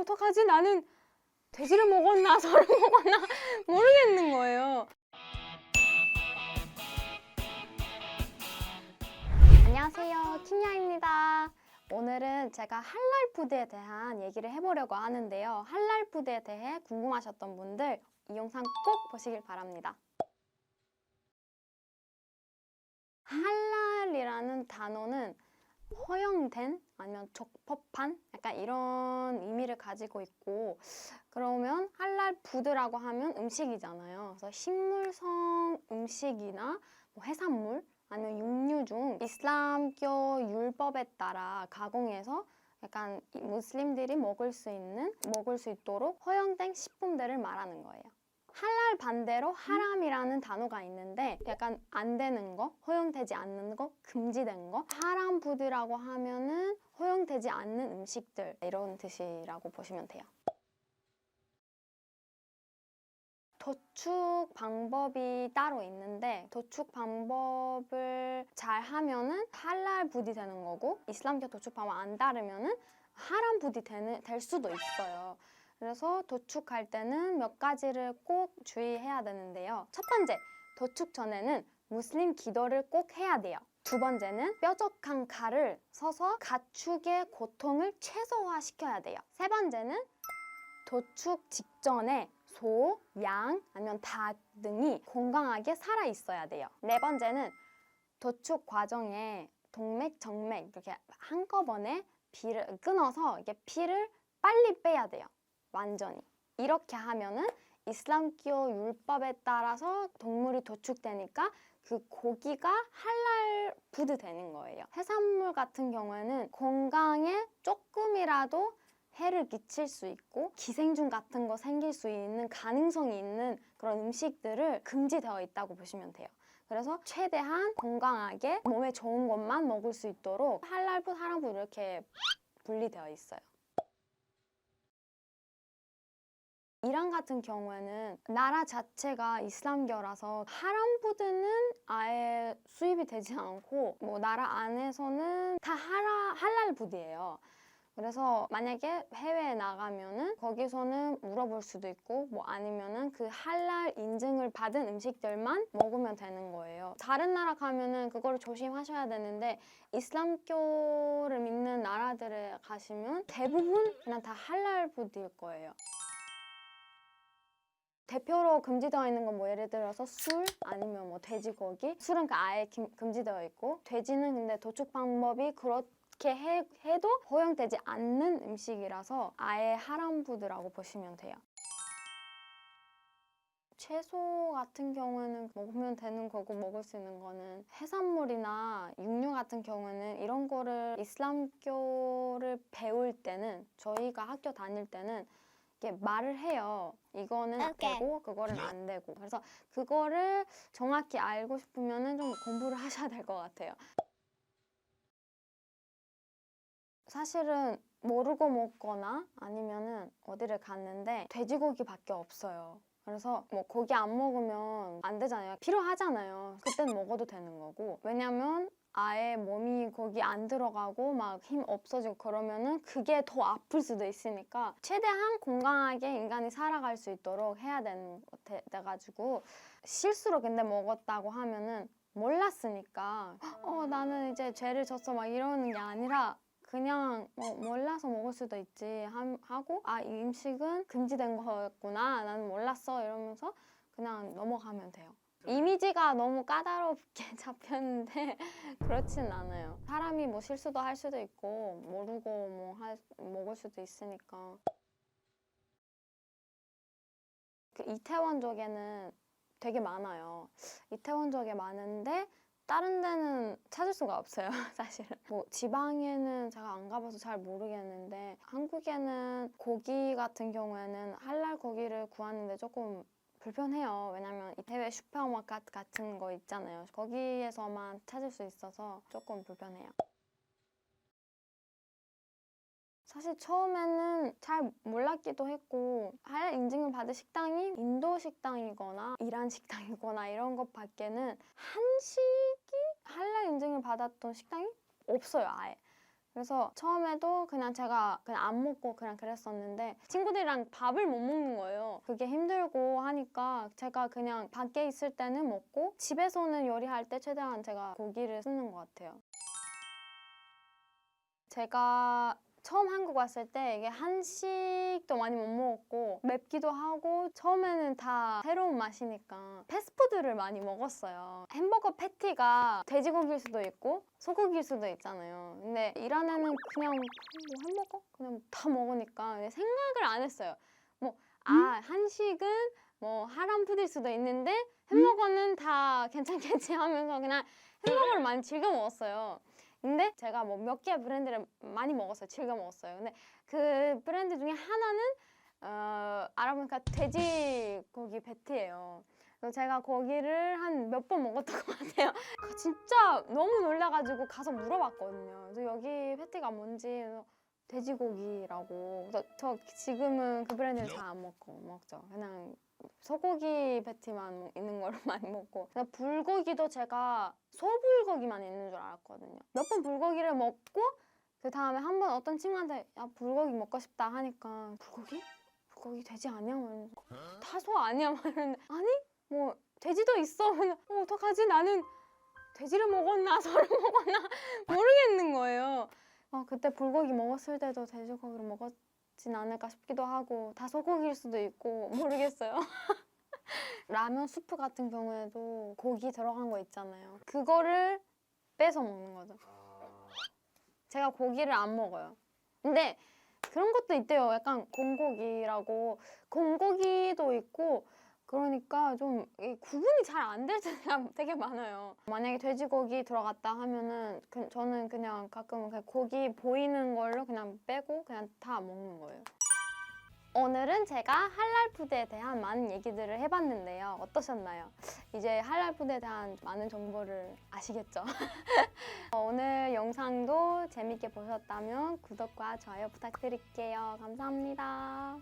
어떡하지? 나는 돼지를 먹었나 소를 먹었나 모르겠는 거예요. 안녕하세요, 킨야입니다. 오늘은 제가 할랄 푸드에 대한 얘기를 해보려고 하는데요. 할랄 푸드에 대해 궁금하셨던 분들 이 영상 꼭 보시길 바랍니다. 할랄이라는 단어는 허용된 아니면 적법한 약간 이런 의미를 가지고 있고, 그러면 할랄 푸드라고 하면 음식이잖아요. 그래서 식물성 음식이나 뭐 해산물 아니면 육류 중 이슬람교 율법에 따라 가공해서 약간 무슬림들이 먹을 수 있도록 허용된 식품들을 말하는 거예요. 할랄 반대로 하람이라는 단어가 있는데 약간 안 되는 거, 허용되지 않는 거, 금지된 거. 하람 푸드라고 하면은 허용되지 않는 음식들 이런 뜻이라고 보시면 돼요. 도축 방법이 따로 있는데 도축 방법을 잘 하면은 할랄 푸드 되는 거고, 이슬람교 도축 방법 안 따르면은 하람 푸드 될 수도 있어요. 그래서 도축할 때는 몇 가지를 꼭 주의해야 되는데요. 첫 번째, 도축 전에는 무슬림 기도를 꼭 해야 돼요. 두 번째는 뾰족한 칼을 써서 가축의 고통을 최소화시켜야 돼요. 세 번째는 도축 직전에 소, 양, 아니면 닭 등이 건강하게 살아 있어야 돼요. 네 번째는 도축 과정에 동맥, 정맥 이렇게 한꺼번에 피를 끊어서 이게 피를 빨리 빼야 돼요. 완전히. 이렇게 하면은 이슬람교 율법에 따라서 동물이 도축되니까 그 고기가 할랄 푸드 되는 거예요. 해산물 같은 경우에는 건강에 조금이라도 해를 끼칠 수 있고 기생충 같은 거 생길 수 있는 가능성이 있는 그런 음식들을 금지되어 있다고 보시면 돼요. 그래서 최대한 건강하게 몸에 좋은 것만 먹을 수 있도록 할랄 푸드, 하람 푸드 이렇게 분리되어 있어요. 이란 같은 경우에는 나라 자체가 이슬람교라서 하람 푸드는 아예 수입이 되지 않고 뭐 나라 안에서는 다 할랄 푸드예요. 그래서 만약에 해외에 나가면은 거기서는 물어볼 수도 있고 뭐 아니면은 그 할랄 인증을 받은 음식들만 먹으면 되는 거예요. 다른 나라 가면은 그거를 조심하셔야 되는데 이슬람교를 믿는 나라들에 가시면 대부분 그냥 다 할랄 푸드일 거예요. 대표로 금지되어 있는 건 뭐 예를 들어서 술 아니면 뭐 돼지고기. 술은 아예 금지되어 있고, 돼지는 근데 도축 방법이 그렇게 해도 허용되지 않는 음식이라서 아예 하람 푸드라고 보시면 돼요. 채소 같은 경우에는 먹으면 되는 거고, 먹을 수 있는 거는 해산물이나 육류 같은 경우에는 이런 거를 이슬람교를 배울 때는, 저희가 학교 다닐 때는 말을 해요. 이거는 되고 그거는 안 되고. 그래서 그거를 정확히 알고 싶으면 좀 공부를 하셔야 될 것 같아요. 사실은 모르고 먹거나 아니면은 어디를 갔는데 돼지고기밖에 없어요. 그래서 뭐 고기 안 먹으면 안 되잖아요. 필요하잖아요. 그땐 먹어도 되는 거고. 왜냐면 아예 몸이 거기 안 들어가고 막 힘 없어지고 그러면은 그게 더 아플 수도 있으니까 최대한 건강하게 인간이 살아갈 수 있도록 해야 돼가지고, 실수로 근데 먹었다고 하면은 몰랐으니까 나는 이제 죄를 졌어 막 이러는 게 아니라 그냥 몰라서 먹을 수도 있지 하고, 이 음식은 금지된 거였구나, 나는 몰랐어 이러면서 그냥 넘어가면 돼요. 이미지가 너무 까다롭게 잡혔는데 그렇진 않아요. 사람이 뭐 실수도 할 수도 있고 모르고 먹을 수도 있으니까. 그 이태원족에는 되게 많아요. 이태원족에 많은데 다른 데는 찾을 수가 없어요. 사실은 뭐 지방에는 제가 안 가봐서 잘 모르겠는데, 한국에는 고기 같은 경우에는 할랄 고기를 구하는데 조금 불편해요. 왜냐면 해외 슈퍼마켓 같은 거 있잖아요. 거기에서만 찾을 수 있어서 조금 불편해요. 사실 처음에는 잘 몰랐기도 했고, 할랄 인증을 받은 식당이 인도 식당이거나 이란 식당이거나 이런 것밖에는 한식이 할랄 인증을 받았던 식당이 없어요, 아예. 그래서 처음에도 그냥 제가 그냥 안 먹고 그냥 그랬었는데 친구들이랑 밥을 못 먹는 거예요. 그게 힘들고 하니까 제가 그냥 밖에 있을 때는 먹고 집에서는 요리할 때 최대한 제가 고기를 쓰는 것 같아요. 제가 처음 한국 왔을 때 이게 한식도 많이 못 먹었고 맵기도 하고 처음에는 다 새로운 맛이니까 패스트푸드를 많이 먹었어요. 햄버거 패티가 돼지고기일 수도 있고 소고기일 수도 있잖아요. 근데 이란에는 그냥 뭐 햄버거? 그냥 다 먹으니까 생각을 안 했어요. 뭐 한식은 뭐 하람 푸드일 수도 있는데 햄버거는 다 괜찮겠지 하면서 그냥 햄버거를 많이 즐겨 먹었어요. 근데 제가 뭐 몇 개의 브랜드를 많이 먹었어요. 즐겨 먹었어요. 근데 그 브랜드 중에 하나는 알아보니까 돼지고기 패티예요. 그래서 제가 거기를 한 몇 번 먹었던 것 같아요. 진짜 너무 놀라가지고 가서 물어봤거든요. 그래서 여기 패티가 뭔지 그래서 돼지고기라고. 그래서 저 지금은 그 브랜드를 잘 안 먹죠. 그냥 소고기 패티만 있는 거를 많이 먹고 불고기도 제가 소불고기만 있는 줄 알았거든요. 몇 번 불고기를 먹고 그 다음에 한 번 어떤 친구한테 야 불고기 먹고 싶다 하니까 불고기? 불고기 돼지 아니야? 다 소 아니야? 막 이러는데 아니? 뭐 돼지도 있어. 어떡하지? 나는 돼지를 먹었나 소를 먹었나 모르겠는 거예요. 그때 불고기 먹었을 때도 돼지고기를 먹었진 않을까 싶기도 하고 다 소고기일 수도 있고 모르겠어요. 라면 수프 같은 경우에도 고기 들어간 거 있잖아요. 그거를 빼서 먹는 거죠. 제가 고기를 안 먹어요. 근데 그런 것도 있대요. 약간 공고기라고. 공고기도 있고 그러니까 좀 구분이 잘 안 될 때가 되게 많아요. 만약에 돼지고기 들어갔다 하면은 저는 그냥 가끔 그냥 고기 보이는 걸로 그냥 빼고 그냥 다 먹는 거예요. 오늘은 제가 할랄 푸드에 대한 많은 얘기들을 해봤는데요. 어떠셨나요? 이제 할랄 푸드에 대한 많은 정보를 아시겠죠? 오늘 영상도 재밌게 보셨다면 구독과 좋아요 부탁드릴게요. 감사합니다.